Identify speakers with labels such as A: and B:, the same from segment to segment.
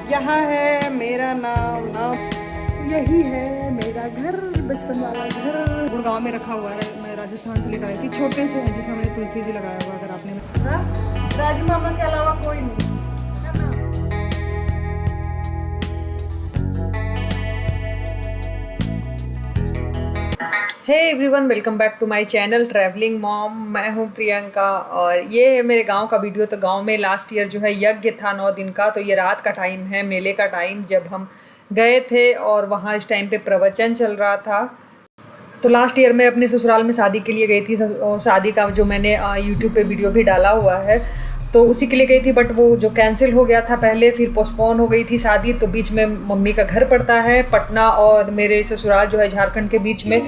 A: यहाँ है मेरा नाम, यही है मेरा घर, बचपन वाला घर। गुड़गांव में रखा हुआ है, मैं राजस्थान से लेकर आई थी। छोटे से हैं जिसमें हमने तुलसी जी लगाया हुआ। अगर आपने राजू मामा के अलावा कोई नहीं। Hey everyone, welcome back to my channel travelling mom. मैं हूं प्रियंका और ये है मेरे गांव का वीडियो। तो गांव में लास्ट ईयर जो है यज्ञ था 9 दिन का। तो ये रात का टाइम है, मेले का टाइम, जब हम गए थे और वहाँ इस टाइम पे प्रवचन चल रहा था। तो लास्ट ईयर मैं अपने ससुराल में शादी के लिए गई थी। शादी का जो मैंने यूट्यूब पे वीडियो भी डाला हुआ है, तो उसी के लिए गई थी। बट वो जो कैंसिल हो गया था पहले, फिर पोस्टपोन हो गई थी शादी। तो बीच में मम्मी का घर पड़ता है पटना और मेरे ससुराल जो है झारखंड के बीच में,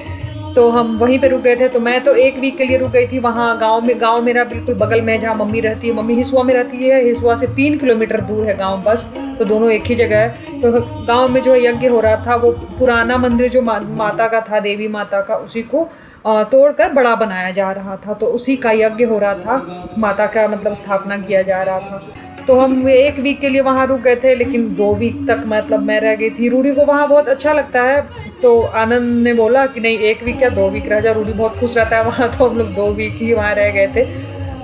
A: तो हम वहीं पे रुक गए थे। तो मैं तो 1 वीक के लिए रुक गई थी वहाँ गांव में। गांव मेरा बिल्कुल बगल में है जहाँ मम्मी रहती है। मम्मी हिसुआ में रहती है, हिसुआ से 3 किलोमीटर दूर है गांव बस। तो दोनों एक ही जगह है। तो गांव में जो यज्ञ हो रहा था, वो पुराना मंदिर जो माता का था, देवी माता का, उसी को तोड़कर बड़ा बनाया जा रहा था। तो उसी का यज्ञ हो रहा था, माता का मतलब स्थापना किया जा रहा था। तो हम 1 वीक के लिए वहाँ रुक गए थे, लेकिन 2 वीक तक मतलब मैं रह गई थी। रूडी को वहाँ बहुत अच्छा लगता है, तो आनंद ने बोला कि नहीं 1 वीक क्या 2 वीक रह जा, रूडी बहुत खुश रहता है वहाँ। तो हम लोग 2 वीक ही वहाँ रह गए थे।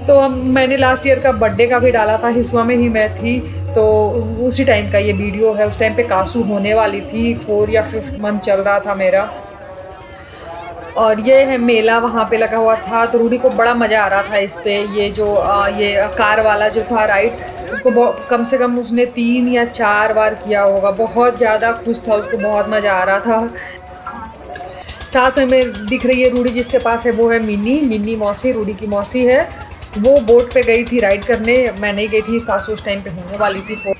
A: तो मैंने लास्ट ईयर का बर्थडे का भी डाला था, हिसुआ में ही मैं थी। तो उसी टाइम का ये वीडियो है। उस टाइम पे कासू होने वाली थी, 4 या 5th मंथ चल रहा था मेरा। और ये है मेला वहाँ पे लगा हुआ था। तो रूडी को बड़ा मज़ा आ रहा था इस पे। ये जो ये कार वाला जो था राइड, उसको कम से कम उसने 3 या 4 बार किया होगा। बहुत ज़्यादा खुश था, उसको बहुत मज़ा आ रहा था। साथ में दिख रही है रूडी जिसके पास है, वो है मिनी मौसी, रूडी की मौसी है। वो बोट पे गई थी राइड करने, मैं नहीं गई थी। कासू उस टाइम पे होने वाली थी।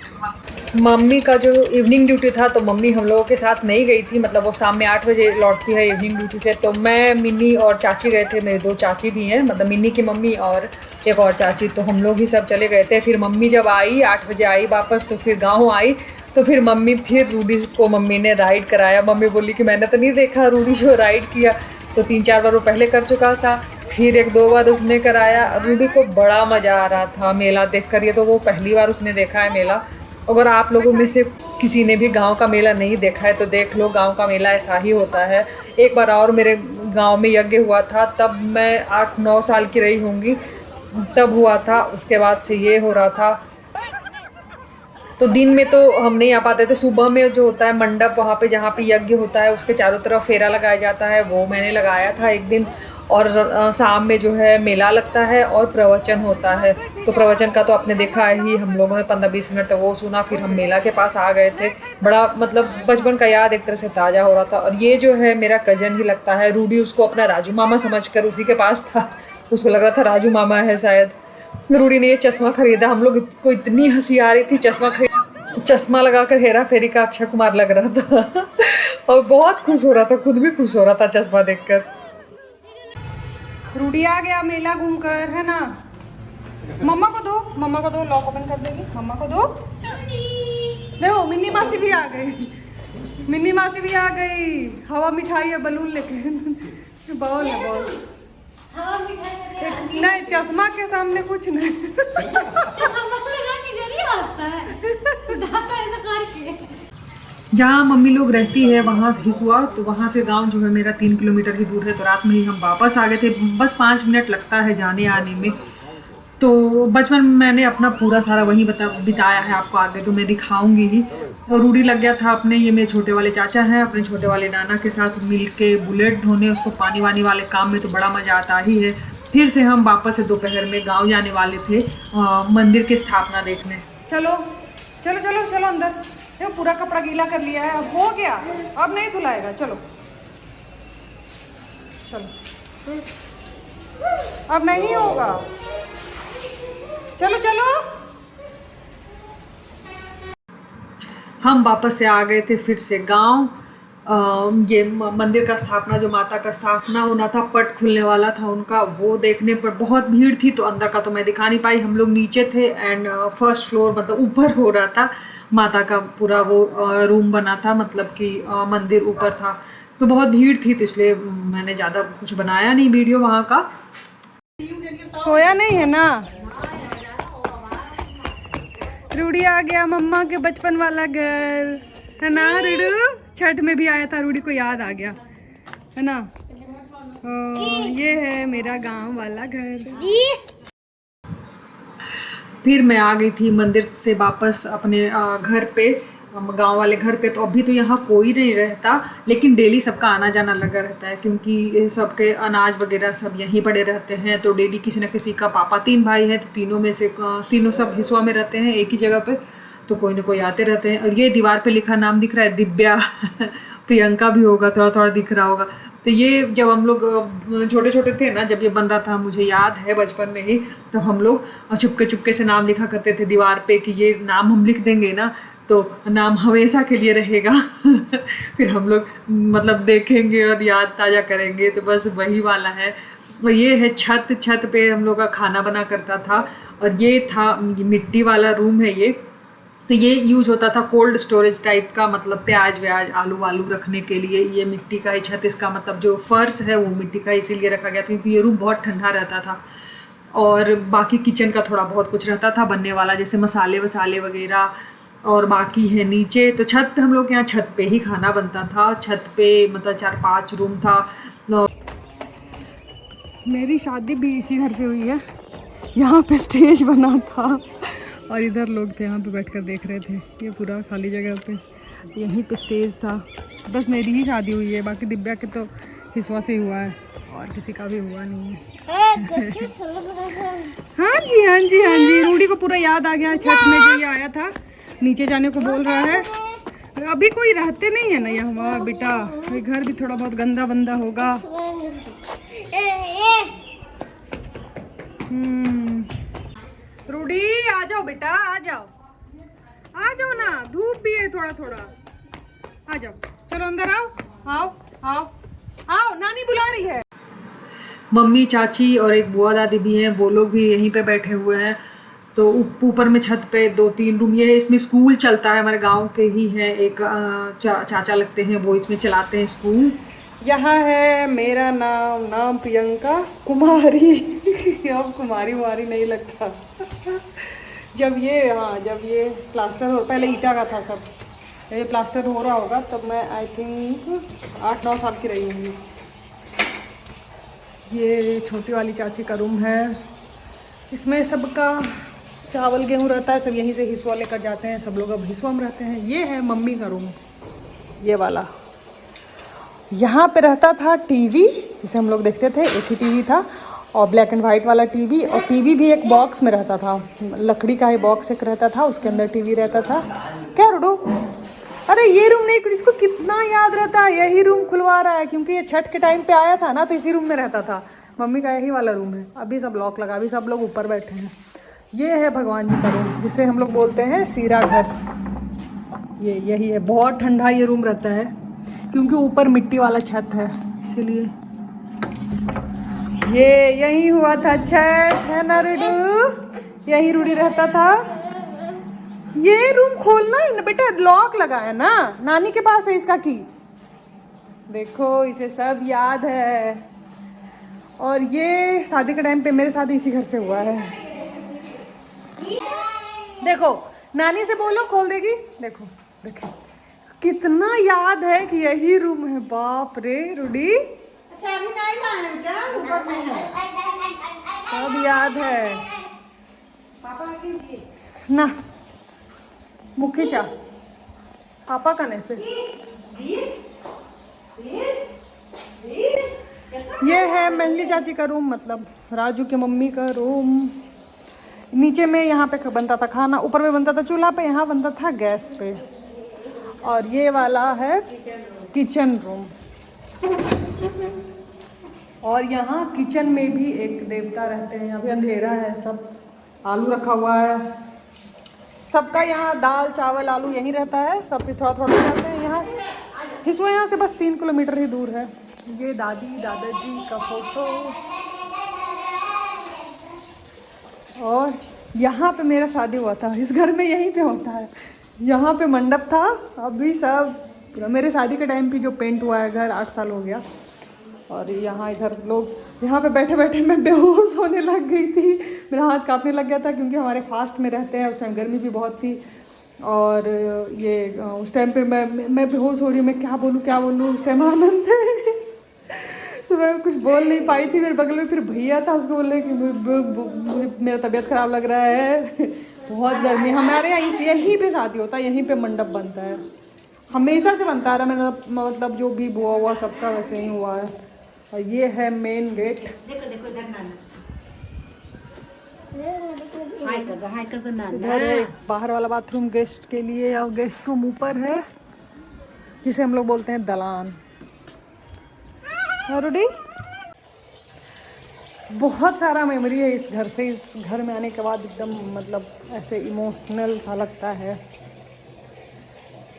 A: मम्मी का जो इवनिंग ड्यूटी था, तो मम्मी हम लोगों के साथ नहीं गई थी। मतलब वो शाम में 8 बजे लौटती है इवनिंग ड्यूटी से। तो मैं, मिनी और चाची गए थे। मेरे 2 चाची भी हैं, मतलब मिनी की मम्मी और एक और चाची। तो हम लोग ही सब चले गए थे। फिर मम्मी जब आई 8 बजे आई वापस, तो फिर गाँव आई। तो फिर मम्मी, फिर रूडी को मम्मी ने राइड कराया। मम्मी बोली कि मैंने तो नहीं देखा रूडी जो राइड किया। तो 3-4 बार वो पहले कर चुका था, फिर 1-2 बार उसने कराया। रूडी को बड़ा मज़ा आ रहा था मेला देख कर। ये तो वो पहली बार उसने देखा है मेला। अगर आप लोगों में से किसी ने भी गांव का मेला नहीं देखा है तो देख लो, गांव का मेला ऐसा ही होता है। एक बार और मेरे गांव में यज्ञ हुआ था, तब मैं 8-9 साल की रही होंगी, तब हुआ था। उसके बाद से ये हो रहा था। तो दिन में तो हम नहीं आ पाते थे। सुबह में जो होता है मंडप, वहाँ पे जहाँ पे यज्ञ होता है उसके चारों तरफ फेरा लगाया जाता है, वो मैंने लगाया था एक दिन। और शाम में जो है मेला लगता है और प्रवचन होता है। तो प्रवचन का तो आपने देखा ही, हम लोगों ने 15-20 मिनट वो सुना। फिर हम मेला के पास आ गए थे। बड़ा मतलब बचपन का याद एक तरह से ताज़ा हो रहा था। और ये जो है मेरा कजन ही लगता है। रूडी उसको अपना राजू मामा समझकर उसी के पास था। उसको लग रहा था राजू मामा है शायद। रूडी ने ये चश्मा खरीदा, हम लोग को इतनी हंसी आ रही थी। चश्मा लगाकर हेरा फेरी का अक्षय कुमार लग रहा था। और बहुत खुश हो रहा था, खुद भी खुश हो रहा था चश्मा देखकर। रूडी आ गया मेला घूमकर, है ना। मम्मा को दो, मम्मा को दो, लॉक ओपन कर देगी, मम्मा को दो। देखो मिन्नी मासी भी आ गई, मिन्नी मासी भी आ गई। हवा मिठाई है, बलून लेके। बॉल है, बॉल। नहीं, चश्मा के सामने कुछ नहीं। जहाँ मम्मी लोग रहती है वहाँ हिसुआ, तो वहाँ से गांव जो है मेरा 3 किलोमीटर ही दूर है। तो रात में ही हम वापस आ गए थे। बस 5 मिनट लगता है जाने आने में। तो बचपन में मैंने अपना पूरा सारा वहीं बिताया है। आपको आगे तो मैं दिखाऊंगी ही। और रूडी लग गया था अपने, ये मेरे छोटे वाले चाचा हैं, अपने छोटे वाले नाना के साथ मिल के बुलेट धोने, उसको पानी वानी वाले काम में तो बड़ा मज़ा आता ही है। फिर से हम वापस से दोपहर में गाँव जाने वाले थे मंदिर की स्थापना देखने। चलो चलो चलो चलो अंदर। देखो पूरा कपड़ा गीला कर लिया है, अब हो गया, अब नहीं धुलाएगा। चलो चलो, अब नहीं होगा। चलो चलो। हम वापस से आ गए थे फिर से गांव। ये मंदिर का स्थापना, जो माता का स्थापना होना था, पट खुलने वाला था उनका, वो देखने पर बहुत भीड़ थी। तो अंदर का तो मैं दिखा नहीं पाई, हम लोग नीचे थे। एंड फर्स्ट फ्लोर मतलब ऊपर हो रहा था, माता का पूरा वो रूम बना था, मतलब कि मंदिर ऊपर था। तो बहुत भीड़ थी, तो इसलिए मैंने ज़्यादा कुछ बनाया नहीं वीडियो वहाँ का। सोया नहीं है ना, रूडी आ गया मम्मा के बचपन वाला घर, है ना रूडू? छठ में भी आया था, रूडी को याद आ गया, है ना? ये है मेरा गांव वाला घर। फिर मैं आ गई थी मंदिर से वापस अपने घर पे, गांव वाले घर पे। तो अभी तो यहाँ कोई नहीं रहता, लेकिन डेली सबका आना जाना लगा रहता है, क्योंकि सबके अनाज वगैरह सब यहीं पड़े रहते हैं। तो डेली किसी न किसी का, पापा 3 भाई हैं तो तीनों में से तीनों सब हिस्सों में रहते हैं एक ही जगह पे, तो कोई ना कोई आते रहते हैं। और ये दीवार पे लिखा नाम दिख रहा है दिव्या प्रियंका भी होगा, थोड़ा थोड़ा दिख रहा होगा। तो ये जब हम लोग छोटे छोटे थे ना, जब ये बन रहा था, मुझे याद है बचपन में ही, तो हम लोग चुपके चुपके से नाम लिखा करते थे दीवार पे कि ये नाम हम लिख देंगे ना तो नाम हमेशा के लिए रहेगा फिर हम लोग मतलब देखेंगे और याद ताज़ा करेंगे। तो बस वही वाला है। और ये है छत, छत पे हम लोग का खाना बना करता था। और ये था मिट्टी वाला रूम है ये। तो ये यूज होता था कोल्ड स्टोरेज टाइप का, मतलब प्याज व्याज आलू वालू रखने के लिए। ये मिट्टी का ही छत, इसका मतलब जो फर्श है वो मिट्टी का इसीलिए रखा गया था क्योंकि ये रूम बहुत ठंडा रहता था। और बाकी किचन का थोड़ा बहुत कुछ रहता था बनने वाला, जैसे मसाले वसाले वगैरह, और बाकी है नीचे। तो छत पे हम लोग यहाँ छत पे ही खाना बनता था। छत पे मतलब 4-5 रूम था। मेरी शादी भी इसी घर से हुई है। यहाँ पे स्टेज बना था और इधर लोग थे, यहाँ पे बैठकर देख रहे थे। ये पूरा खाली जगह पे यहीं पे स्टेज था। बस मेरी ही शादी हुई है, बाकी दिव्या के तो हिस्सा से हुआ है और किसी का भी हुआ नहीं है। हाँ जी हाँ जी हाँ जी, रूडी को पूरा याद आ गया छठ में जो ये आया था। नीचे जाने को बोल रहा है। अभी कोई रहते नहीं है ना यहाँ बेटा, ये घर भी थोड़ा बहुत गंदा बंदा होगा। रूडी आ जाओ बेटा, आ जाओ ना, धूप भी है थोड़ा थोड़ा, आ जाओ, चलो अंदर आओ, आओ आओ आओ, नानी बुला रही है। मम्मी चाची और एक बुआ दादी भी हैं, वो लोग भी यहीं पे बैठे हुए हैं। तो ऊपर में छत पे 2-3 रूम, ये इसमें स्कूल चलता है, हमारे गांव के ही हैं, एक चाचा लगते हैं, वो इसमें चलाते हैं स्कूल। यहाँ है मेरा नाम प्रियंका कुमारी अब कुमारी वुमारी नहीं लगता जब ये प्लास्टर हो, पहले ईटा का था सब, ये प्लास्टर हो रहा होगा तब मैं आई थिंक 8-9 साल की रही होंगी। ये छोटी वाली चाची का रूम है, इसमें सबका चावल गेहूँ रहता है, सब यहीं से हिस्सा लेकर जाते हैं, सब लोग अब हिस्सा में रहते हैं। ये है मम्मी का रूम, ये वाला। यहाँ पे रहता था टीवी, जिसे हम लोग देखते थे, एक ही टीवी था और ब्लैक एंड वाइट वाला टीवी। और टीवी भी एक बॉक्स में रहता था, लकड़ी का ही बॉक्स एक रहता था, उसके अंदर टीवी रहता था। क्या रूडू? अरे ये रूम नहीं, इसको कितना याद रहता है, यही रूम खुलवा रहा है क्योंकि ये छठ के टाइम पे आया था ना, तो इसी रूम में रहता था। मम्मी का यही वाला रूम है। अभी सब लॉक लगा, अभी सब लोग ऊपर बैठे हैं। ये है भगवान जी का रूम, जिसे हम लोग बोलते हैं सीरा घर। ये यही है, बहुत ठंडा ये रूम रहता है क्योंकि ऊपर मिट्टी वाला छत है, इसीलिए। ये यही हुआ था छठ, है ना रूडू? यही रूडी रहता था। ये रूम खोलना है ना बेटा, लॉक लगा है ना, नानी के पास है इसका की। देखो इसे सब याद है। और ये शादी के टाइम पे मेरे साथ इसी घर से हुआ है। देखो नानी से बोलो खोल देगी। देखो देखो कितना याद है कि यही रूम है। बाप रे रूडी,
B: चाबी नहीं लाए बेटा, ऊपर में है,
A: सब याद है।
B: पापा की
A: ना मुखी चा पापा का से। ये है मेहली चाची का रूम, मतलब राजू के मम्मी का रूम। नीचे में यहाँ पे बनता था खाना, ऊपर में बनता था चूल्हा पे, यहाँ बनता था गैस पे। और ये वाला है किचन रूम। और यहाँ किचन में भी एक देवता रहते हैं। अभी अंधेरा है, सब आलू रखा हुआ है, सबका यहाँ दाल चावल आलू यहीं रहता है, सब थोड़ा थोड़ा जाते हैं। यहाँ हिस्सा यहाँ से बस 3 किलोमीटर ही दूर है। ये दादी दादाजी का फोटो। और यहाँ पे मेरा शादी हुआ था, इस घर में यहीं पे होता है। यहाँ पे मंडप था, अभी सब पूरा मेरे शादी के टाइम पे जो पेंट हुआ है घर, 8 साल हो गया। और यहाँ इधर लोग, यहाँ पे बैठे बैठे मैं बेहोश होने लग गई थी, मेरा हाथ कांपने लग गया था क्योंकि हमारे फास्ट में रहते हैं। उस टाइम गर्मी भी बहुत थी और ये उस टाइम पे मैं बेहोश हो रही हूँ, मैं क्या बोलूँ उस टाइम आनंद है तो मैं कुछ बोल नहीं पाई थी। मेरे बगल में फिर भैया था, उसको बोल रहे कि मुझे मेरा तबीयत ख़राब लग रहा है बहुत गर्मी। हमारे यहाँ यहीं पे शादी होता है, यहीं पे मंडप बनता है, हमेशा से बनता रहा। मेरा मतलब जो भी बुआ हुआ सबका वैसे ही हुआ है। और ये है मेन गेट।
B: देखो देखो इधर नाना, हाय कर दो नाना।
A: इधर एक बाहर वाला बाथरूम गेस्ट के लिए, और गेस्ट रूम ऊपर है जिसे हम लोग बोलते हैं दलान। रुडी बहुत सारा मेमोरी है इस घर से। इस घर में आने के बाद एकदम मतलब ऐसे इमोशनल सा लगता है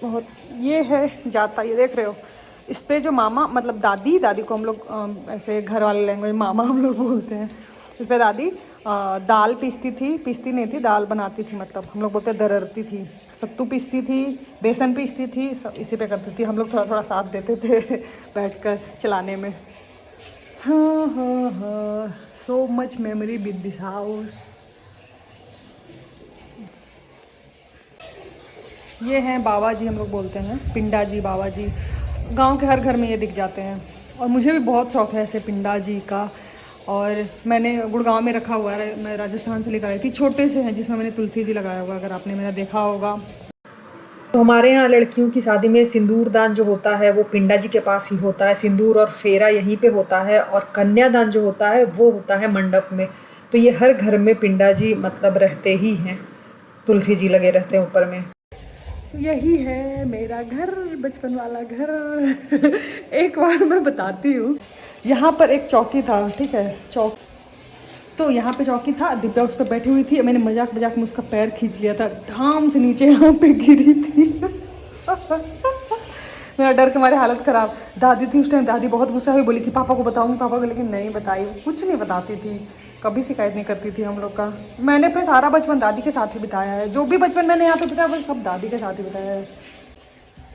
A: बहुत। ये है जाता, ये देख रहे हो, इस पे जो मामा मतलब दादी को हम लोग ऐसे घर वाले लैंग्वेज मामा हम लोग बोलते हैं। इस पे दादी दाल पीसती नहीं थी, दाल बनाती थी, मतलब हम लोग बोलते दररती थी। सत्तू पीसती थी, बेसन पीसती थी, सब इसी पे करती थी। हम लोग थोड़ा थोड़ा साथ देते थे बैठकर चलाने में। हाँ, so much memory with this house. ये हैं बाबा जी, हम लोग बोलते हैं पिंडा जी, बाबा जी। गांव के हर घर में ये दिख जाते हैं और मुझे भी बहुत शौक है ऐसे पिंडा जी का। और मैंने गुड़गांव में रखा हुआ है, मैं राजस्थान से लेकर आई थी, छोटे से हैं जिसमें मैंने तुलसी जी लगाया हुआ, अगर आपने मेरा देखा होगा। तो हमारे यहाँ लड़कियों की शादी में सिंदूर दान जो होता है वो पिंडा जी के पास ही होता है। सिंदूर और फेरा यहीं पे होता है, और कन्यादान जो होता है वो होता है मंडप में। तो ये हर घर में पिंडा जी मतलब रहते ही हैं, तुलसी जी लगे रहते हैं ऊपर में। यही है मेरा घर, बचपन वाला घर एक बार मैं बताती हूँ, यहाँ पर एक चौकी था, ठीक है, चौक तो यहाँ पे चौकी था, दिव्या उस पर बैठी हुई थी, मैंने मजाक में उसका पैर खींच लिया था, धाम से नीचे यहाँ पे गिरी थी मेरा डर के मारे हालत ख़राब। दादी थी उस टाइम, दादी बहुत गुस्सा हुई, बोली कि पापा को बताऊँगी पापा को, लेकिन नहीं बताई, कुछ नहीं बताती थी, कभी शिकायत नहीं करती थी हम लोग का। मैंने फिर सारा बचपन दादी के साथ ही बिताया है, जो भी बचपन मैंने यहाँ पे बिताया वो सब दादी के साथ ही बिताया है।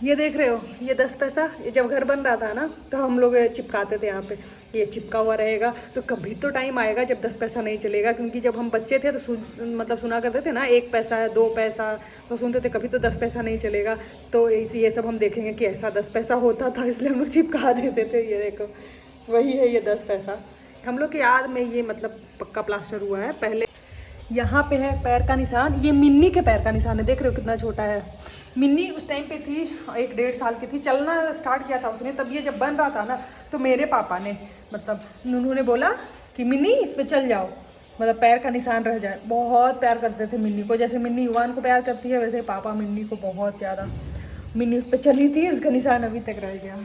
A: ये देख रहे हो, ये 10 पैसा, ये जब घर बन रहा था ना तो हम लोग चिपकाते थे यहाँ पे, ये चिपका हुआ रहेगा। तो कभी तो टाइम आएगा जब 10 पैसा नहीं चलेगा, क्योंकि जब हम बच्चे थे तो मतलब सुना करते थे ना 1 पैसा है, 2 पैसा, तो सुनते थे कभी तो 10 पैसा नहीं चलेगा। तो ये सब हम देखेंगे कि ऐसा 10 पैसा होता था, इसलिए हम लोग चिपका देते थे। ये देखो वही है, ये 10 पैसा हम लोग के याद में ये मतलब पक्का प्लास्टर हुआ है। पहले यहाँ पे है पैर का निशान, ये मिन्नी के पैर का निशान है, देख रहे हो कितना छोटा है। मिन्नी उस टाइम पे थी 1-1.5 साल की थी, चलना स्टार्ट किया था उसने, तब ये जब बन रहा था ना तो मेरे पापा ने मतलब उन्होंने बोला कि मिन्नी इस पे चल जाओ, मतलब पैर का निशान रह जाए। बहुत प्यार करते थे मिन्नी को, जैसे मिन्नी युवान को प्यार करती है वैसे पापा मिन्नी को बहुत ज़्यादा। मिन्नी उस पर चली थी, उसका निशान अभी तक रह गया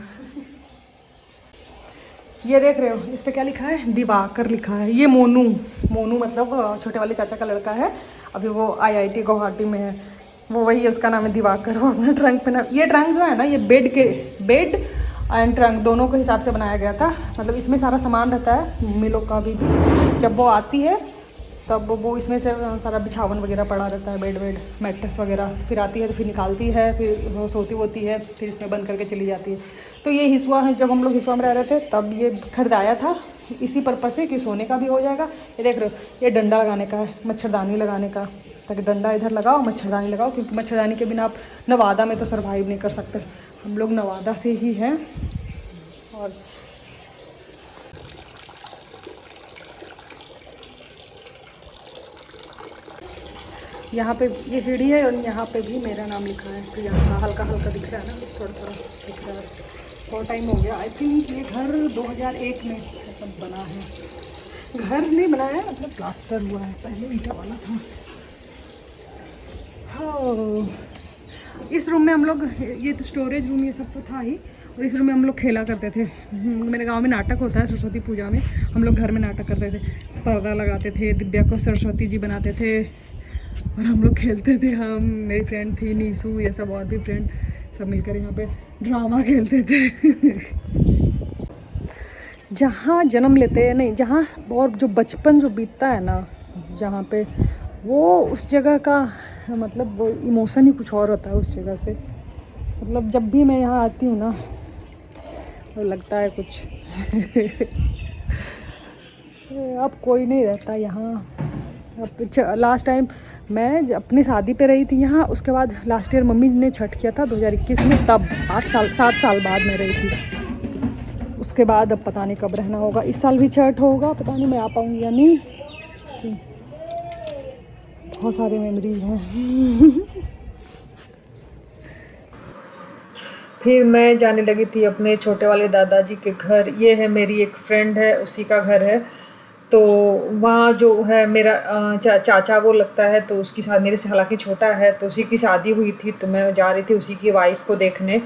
A: ये देख रहे हो, इस पे क्या लिखा है, दिवाकर लिखा है। ये मोनू मतलब छोटे वाले चाचा का लड़का है, अभी वो IIT गुवाहाटी में है, वो वही है, उसका नाम है दिवाकर। वो अपना ट्रंक पे ना, ये ट्रंक जो है ना ये बेड एंड ट्रंक दोनों के हिसाब से बनाया गया था। मतलब इसमें सारा सामान रहता है मम्मी लोग का भी, जब वो आती है तब वो इसमें से सारा बिछावन वगैरह पड़ा रहता है, बेड मैट्रेस वगैरह, फिर आती है तो फिर निकालती है, फिर वो सोती होती है, फिर इसमें बंद करके चली जाती है। तो ये हिसुआ है, जब हम लोग हिसुआ में रह रहे थे तब ये खरीदाया था इसी पर्पज़ से कि सोने का भी हो जाएगा। ये देख रहे हो, ये डंडा लगाने का है, मच्छरदानी लगाने का, ताकि डंडा इधर लगाओ मच्छरदानी लगाओ, क्योंकि मच्छरदानी के बिना आप नवादा में तो सर्वाइव नहीं कर सकते। हम लोग नवादा से ही हैं। और यहाँ पे ये सीढ़ी है और यहाँ पे भी मेरा नाम लिखा है, तो यहाँ हल्का दिख रहा है ना, थोड़ा दिख रहा है। बहुत टाइम हो गया, आई थिंक ये घर 2001 में मतलब बना है। घर नहीं बनाया है, मतलब प्लास्टर हुआ है, पहले ईंटा वाला था। हाँ, इस रूम में हम लोग, ये तो स्टोरेज रूम ये सब तो था ही, और इस रूम में हम लोग खेला करते थे। मेरे गांव में नाटक होता है सरस्वती पूजा में, हम लोग घर में नाटक करते थे, पर्दा लगाते थे, दिव्या को सरस्वती जी बनाते थे और हम लोग खेलते थे। हम, मेरी फ्रेंड थी नीसू, ये सब और भी फ्रेंड सब मिलकर यहाँ पे ड्रामा खेलते थे जहाँ जन्म लेते हैं, नहीं जहाँ, और जो बचपन जो बीतता है ना जहाँ पे, वो उस जगह का मतलब वो इमोशन ही कुछ और होता है उस जगह से। मतलब जब भी मैं यहाँ आती हूँ ना तो लगता है कुछ अब कोई नहीं रहता यहाँ। अब लास्ट टाइम मैं अपनी शादी पे रही थी यहाँ, उसके बाद लास्ट ईयर मम्मी ने छठ किया था 2021 में, तब 7 साल बाद मैं रही थी। उसके बाद अब पता नहीं कब रहना होगा। इस साल भी छठ होगा, पता नहीं मैं आ पाऊँगी या नहीं। बहुत सारे मेमोरीज हैं। फिर मैं जाने लगी थी अपने छोटे वाले दादाजी के घर। ये है मेरी एक फ्रेंड है, उसी का घर है। तो वहाँ जो है मेरा चाचा वो लगता है, तो उसकी शादी मेरे से हालांकि छोटा है, तो उसी की शादी हुई थी, तो मैं जा रही थी उसी की वाइफ को देखने।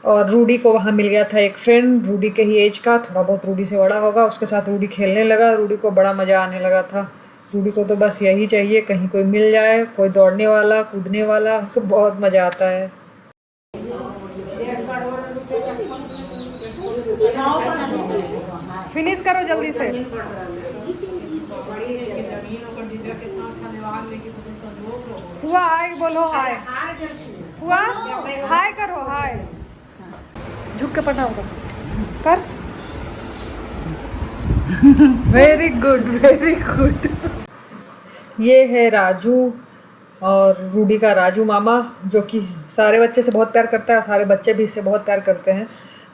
A: और रूडी को वहाँ मिल गया था एक फ्रेंड, रूडी के ही एज का, थोड़ा बहुत रूडी से बड़ा होगा। उसके साथ रूडी खेलने लगा, रूडी को बड़ा मज़ा आने लगा था। रूडी को तो बस यही चाहिए, कहीं कोई मिल जाए, कोई दौड़ने वाला, कूदने वाला, उसको बहुत मज़ा आता है। फिनिश करो जल्दी से। हुआ हाय बोलो, हाय हुआ, हाय करो, हाय झुक के पढ़ना होगा, कर। Very good, very good. ये है राजू और रूडी का राजू मामा, जो कि सारे बच्चे से बहुत प्यार करता है और सारे बच्चे भी इससे बहुत प्यार करते हैं।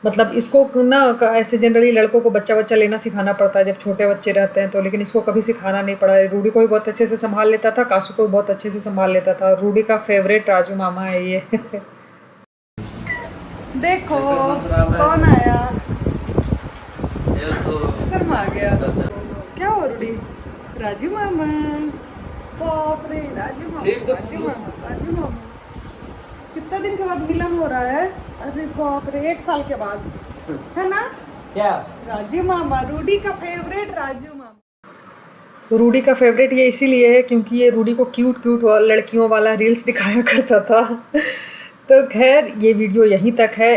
A: मतलब इसको ना ऐसे जनरली लड़कों को बच्चा लेना सिखाना पड़ता है जब छोटे बच्चे रहते हैं तो, लेकिन इसको कभी सिखाना नहीं पड़ा। रूडी को भी बहुत अच्छे से संभाल लेता था, कासू को भी बहुत अच्छे से संभाल लेता था। रूडी का फेवरेट राजू मामा है ये। देखो कौन आया, शर्मा गया। क्या हो रूडी? राजू मामा। बाप रे, राजू मामा, राजू मामा, राजू मामा। कितना दिन के बाद मिलन हो रहा है? अरे बाप रे, 1 साल के बाद, है ना?
B: क्या?
A: राजू मामा, रूडी का फेवरेट राजू मामा। रूडी का फेवरेट ये इसीलिए है क्योंकि ये रूडी को क्यूट क्यूट लड़कियों वाला रील्स दिखाया करता था। तो खैर ये वीडियो यहीं तक है,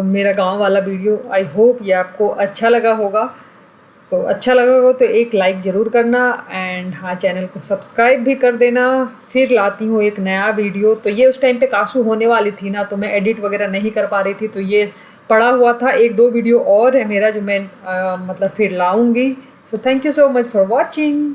A: मेरा गांव वाला वीडियो। आई होप ये आपको अच्छा लगा होगा। सो अच्छा लगा हो तो एक लाइक ज़रूर करना, एंड हाँ चैनल को सब्सक्राइब भी कर देना। फिर लाती हूँ एक नया वीडियो। तो ये उस टाइम पे कासू होने वाली थी ना, तो मैं एडिट वगैरह नहीं कर पा रही थी, तो ये पड़ा हुआ था। 1-2 वीडियो और है मेरा जो मैं मतलब फिर लाऊंगी। So thank you so much for watching.